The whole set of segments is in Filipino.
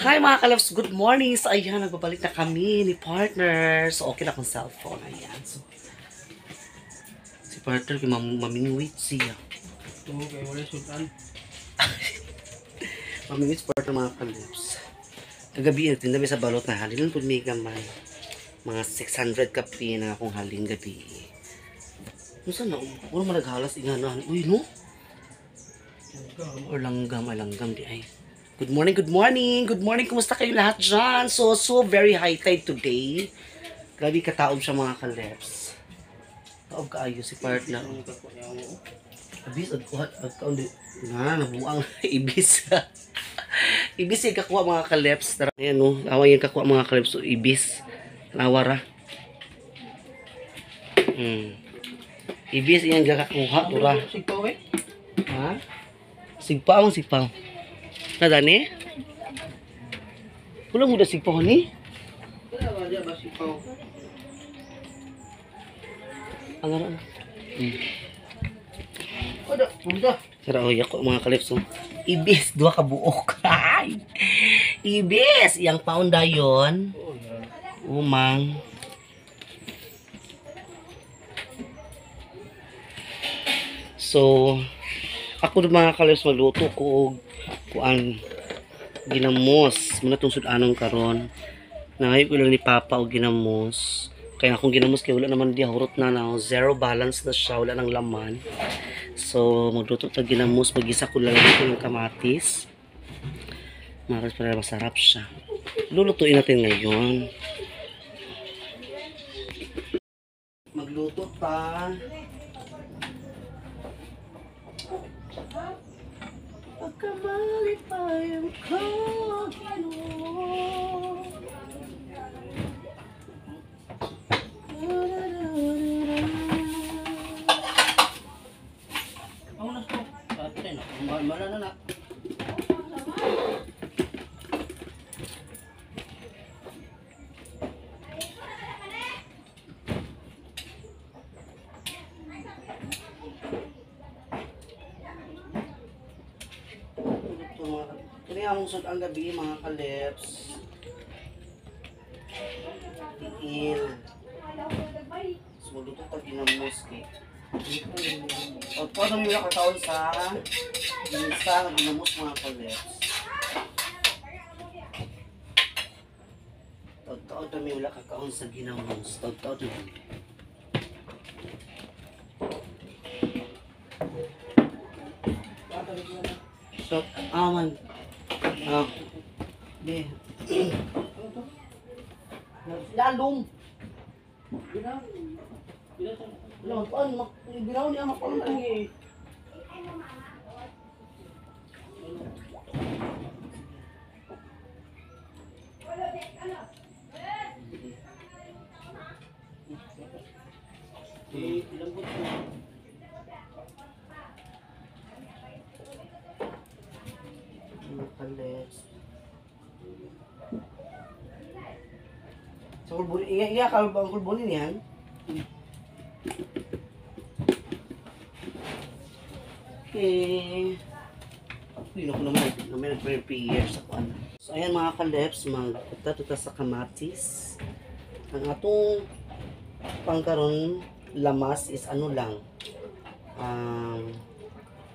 Hi mga kalabs, good morning. So ayan, nagbabalik na kami ni partner. So okay na akong cellphone. Ayan. So, si partner, mamingwit siya. Okay, wala sultan. Mamingwit si partner mga kalabs. Kagabi, tindami sa balot na halin. Pud may gamay. Mga 600 kapi na akong haling gabi. Nusa na, wala mo naghalas inganahan. Uy, no? Or langgam, ay langgam di ay. Good morning, good morning, good morning. Kumusta kayo lahat dyan? So very high tide today. Grabe kataob siya mga kalebs. Taob kaayo si partner. Ibis, agkaon di. Nabuang ibis. Ibis yung kakuha mga kalebs. Ayan o, away yung kakuha mga kalebs. So ibis. Lawara. Ibis yung kakakuha. Tura. Sigpaw eh? Ha? Sigpaw ang sigpaw. Nadani? Wala mo na sigpaw ni? Wala ba diya ba sigpaw? Ang Oda, bunda. Tara, oy, ako mga kalipso. Ibis, dua ka buok. Ibis, yang paunda yon. Umang. So, ako mga kalipso magluto ko kuan ginamos. Muna itong sudanong karon. Nangayon ko lang ni Papa o ginamos. Kaya akong ginamos kaya wala naman di hurot na na. Zero balance na siya. Wala ng laman. So, magluto tag ginamos. Mag-isa ko lang dito ng kamatis. Maras para masarap siya. Lulutuin natin ngayon. Magluto pa. Pagkamali pa yung kagino. Ako na to. Sabi na, mala na na. Kaya ang sud ang gabi mga kalebs. Tiil. Sumulo to tag ginamos kay. O po na yung kataon sa ginisa na ginamos mga kalebs. Taon na may wala kakaon sa ginamos. Taon na may. So, aman. Di. Lalong. Lalong, paano? Binaw niya makulong lagi. Ilambot mo. Kalebs. Sa kulbunin, iya ka ba ang kulbunin yan? Okay. Pino ko naman nag-prepare sa kuan. So ayan mga kalebs, magtatuta sa kamatis. Ang atong pangkaron lamas is ano lang.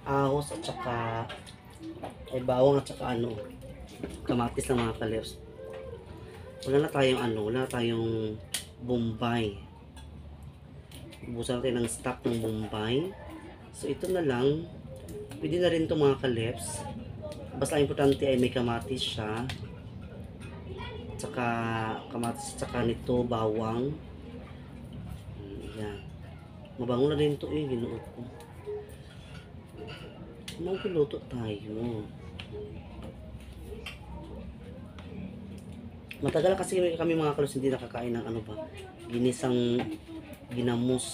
Ahos at saka ay bawang at saka ano, kamatis lang mga kalebs. Wala na tayong bombay. Ubusan natin ng stock ng bombay. So ito na lang. Pwede na rin ito mga kalebs. Basta importante ay may kamatis siya. Tsaka kamatis, tsaka nito bawang. Ayan. Mabango na rin ito ginuot ko. Magluto tayo. Matagal kasi kami mga kalus hindi nakakain ng ano ba, ginisang ginamos.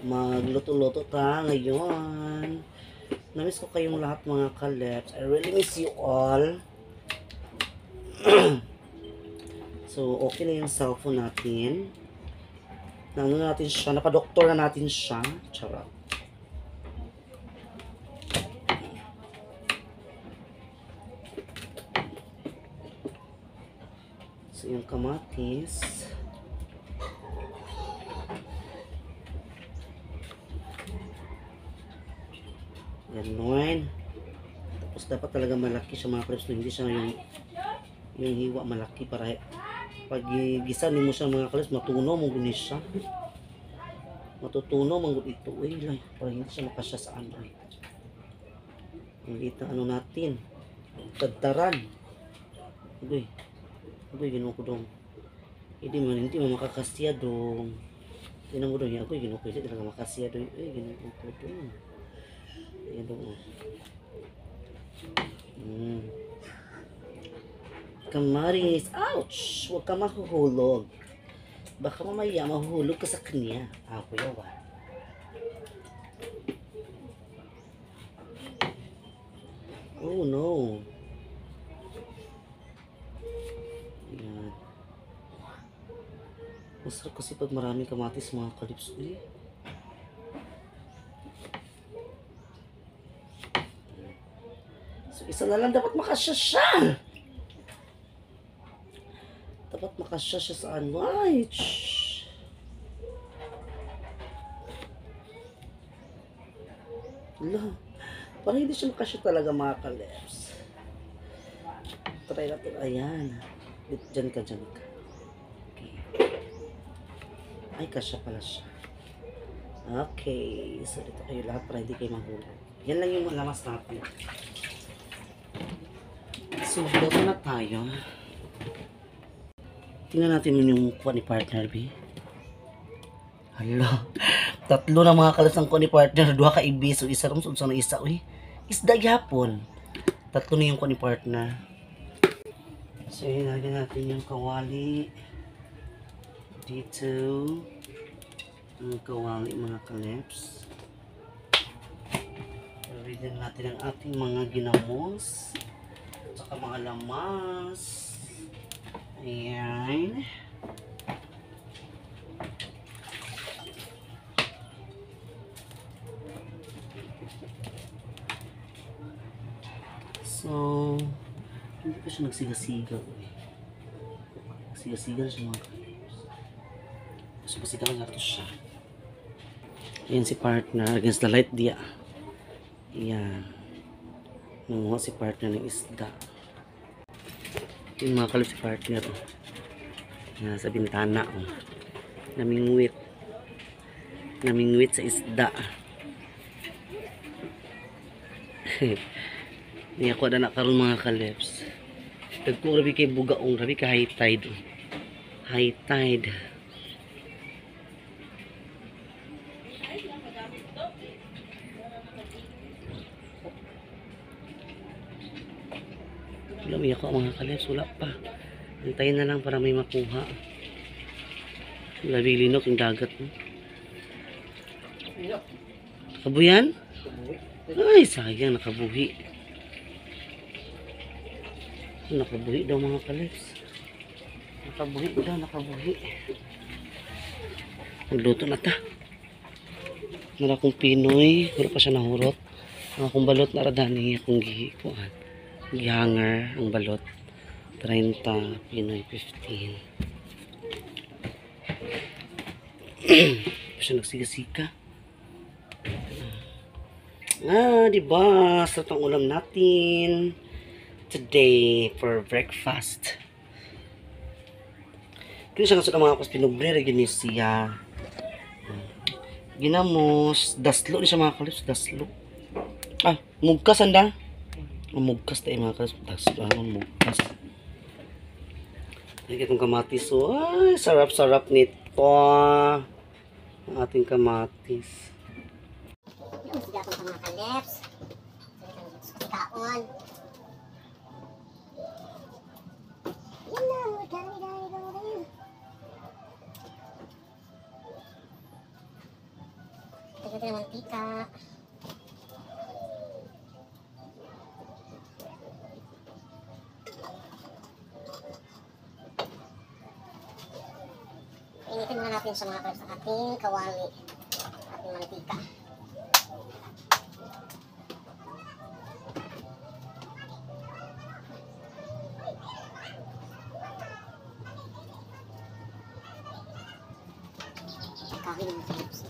Magluto-luto ta ngayon. Namiss ko kayong lahat mga kalebs. I really miss you all. So okay na yung cellphone natin. Ano natin siya, napadoktor na natin siya. Charot. yung kamatis. Ganon. Tapos dapat talaga malaki siya mga kalabs. Hindi siya yung hiwa malaki para pag gisa mo siya mga kalabs, matunaw mo gunis siya. Matutunaw mong ito. Uy, lang. Para hindi siya makasya sa ano. Ang liit na ano natin. Tagtaran. Uy. Uy, ginawa ko dong. Hindi mo makakasya dong. Tinan mo dong. Ako ginawa ko. Hindi talaga makasya dong. Uy, ginawa ko dong. Ayan dong. Kamaris. Ouch! Huwag ka mahuhulog. Baka mamaya mahuhulog ka sa kanya. Kuya ba? Oh no. Ayan. Masarap kasi pag maraming kamatis mga kalips. So isa na lang dapat makasya siya. Dapat makasya siya sa ano. Ay, shhh. Wala. Parang hindi siya makasya talaga mga kalips. Try natin. Ayan. Diyan ka. Okay. Ay, kasya pala siya. Okay. So, dito kayo lahat para hindi kayo mahulog. Yan lang yung malamas natin. So, dito na tayo. Tingnan natin yung kuha ni partner, B. Hala. 3 na mga kalas ng kuha ni partner. 2 ka ibis. So, isa rin sa isa. Uy, isda yapon. 3 na yung kuha ni partner. So, hinagyan natin yung kawali. Dito. Yung kawali mga kalips. Pagawin natin ang ating mga ginamos. Saka mga lamas. Ayan. So, hindi pa siya nagsigasiga. Nagsigasiga na siya mga kalips. So, pasigaw na ito siya. Ayan si partner against the light dia. Ayan. Nanguha si partner ng isda. Yung mga kalip si partner. Yan, sa bintana. Namingwit. Namingwit sa isda. Hindi ako na nakaroon mga kalips. Dagko rabi kay bugaong. Rabi ka high tide. High tide. Wala may ako mga kalips. Wala pa. Antayin na lang para may makuha. Labi linok yung dagat. Kabuyan? Ay, sayang. Nakabuhi. Nakabuhi daw mga kalips. Nakabuhi. Magluto na ta. Nara kong Pinoy. Wala pa siya nahurot. Ang akong balot na radani akong gihikuan. Gihanger ang balot. 30, Pinoy 15. Siya nagsigasika. Diba? Sarap ang ulam natin today for breakfast. Kaya siya nga mga kapos pinubre, reginis siya. Ginamos, daslo ni siya mga kalips, daslo. Mugkas anda. Mugkas tayo mga kalips, daslo, mugkas. Lagi itong kamatis, so, ay, sarap-sarap nito. Ang ating kamatis. Yung siya itong mga kalips. Kaon. Yan na, dami. Tingnan natin ang mantika. Initin muna natin sa mga kalips ang ating kawali. Ating mantika. kawin mga kalabs.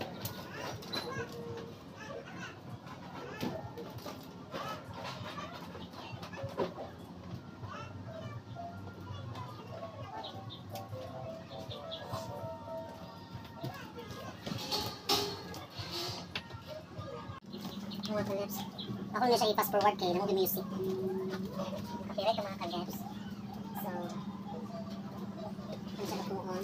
Mga kalabs. Ako na siya i-pass forward kay Movie Music. Copyright ang mga kalabs. So, ano siya kapuon?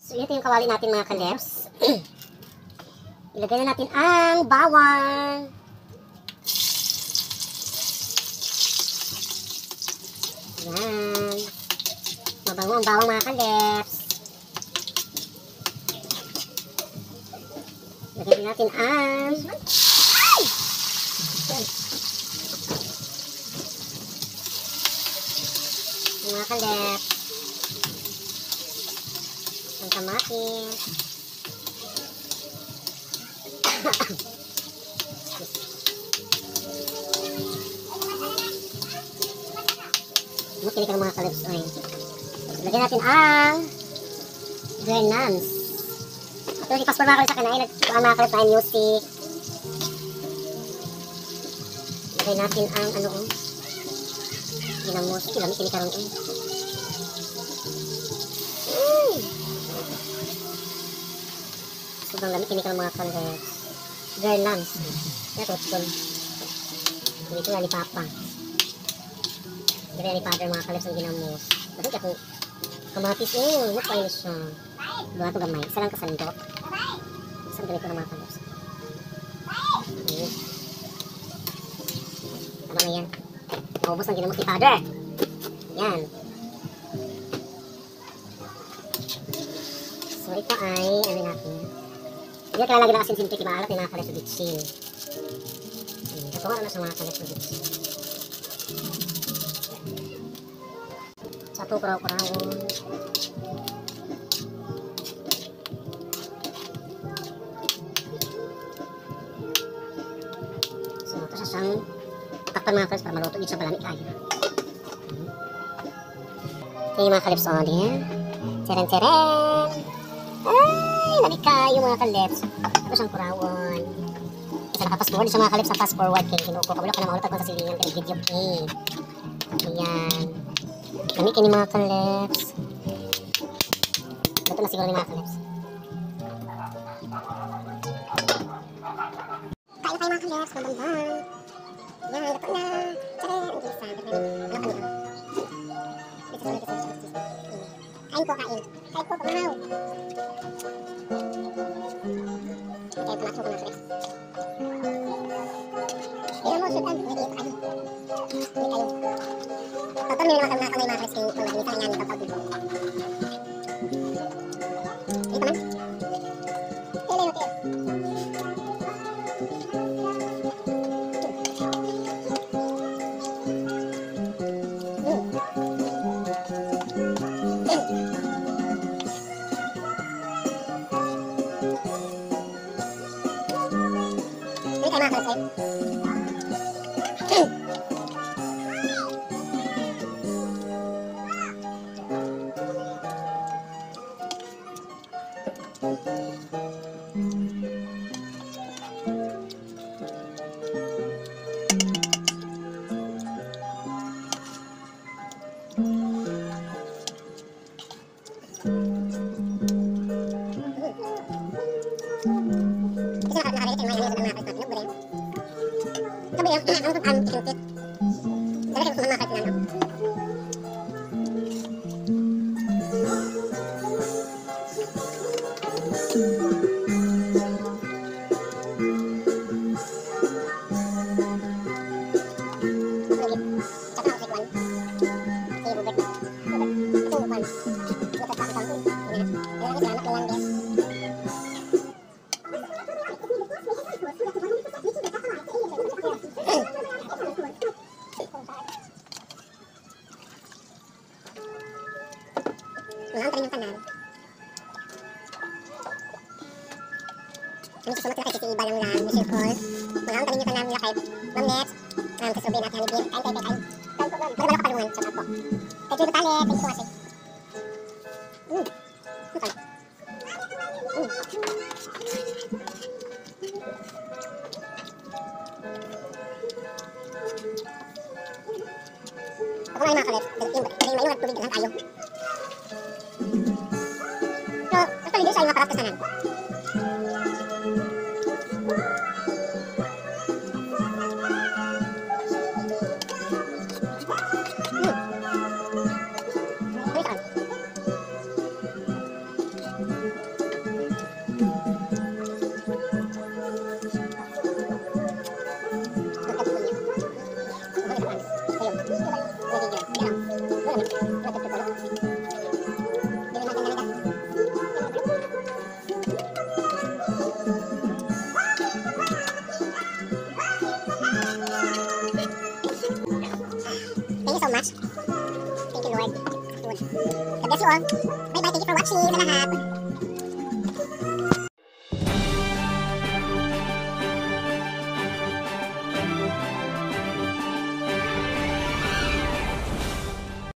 So, ito yung kawali natin mga kalabs. Ilagay na natin ang bawang. Yan. Mabango ang bawang mga kalabs. Lagyan natin ang... Ay! Yan. Mga kalabs. Ang kamatis. Makinig ka ng mga kalabs. Ay. Lagyan natin ang grenans. Ito, i-passport mga kalabs sa kanay. Ang mga kalabs na music. Lagyan natin ang ano o. Ginamos. Ginamit kini karon eh. Sobrang lamit kini karon mga kalabs. Grenans. Ito, ito. Dito nga ni Papa. Dito ni Father mga kalabs ang ginamos. Bakit ako kamatis eh, napay na siya. Doon ito gamay, isa lang kasandok. Isang ganito na mga kalabs. Tama na yan. Maubos ang ginamos ni Father. Yan. So ito ay, ano natin. Hindi kailangan lagi ng asin sintik, maalat yung mga kalabs sa bitsin. Natuwa na sa mga kalabs sa bitsin. Satu kuraw-kurawon. So, ito siya siyang takpan mga kalabs para maluto dito sa balami kayo. Ito yung mga kalabs on yan. Teren-teren! Ay, lamig kayo mga kalabs. Ito siyang kurawon. Isa naka-fast-forward sa mga kalabs sa fast-forward. Kaya kinuko. Kabulok ka na maulat at mga sasilingan. Kaya video eh. Ayan. Kami kini mga kalabs. Ito na siguro ni mga kalabs. Kain tayo mga kalabs. Mabambang. Yan, ito na. Tara, ang gisa. Ano ka nito? Kain ko, kain. Kain ko, pamahaw. Kaya pumasok ko mga kalabs. Ayan mo, sultan. Hindi kayo. Hindi kayo. Total may naman kami mga kalabs kung nag-inisa nga nito pag-ibo. Dito man. Kailan yun, kaya? Hindi kayo mga kalabs eh. Kami susumat na kay Titi Iba lang lang. Michelle Cole. Mga ang talinyo ka namin lakay. Ma'am Net. Kasurvey natin. Hanibin. Kain. Pero wala kapalungan. Sa ako. Kay Joy Batale. Thank you so much. Okay. Ako nga mga kalit. Daging maingat tubig lang tayo. So, actually din sa mga parat kasanan. Thank you so much. Thank you, Lord. God bless you all. Bye-bye. Thank you for watching sa lahat.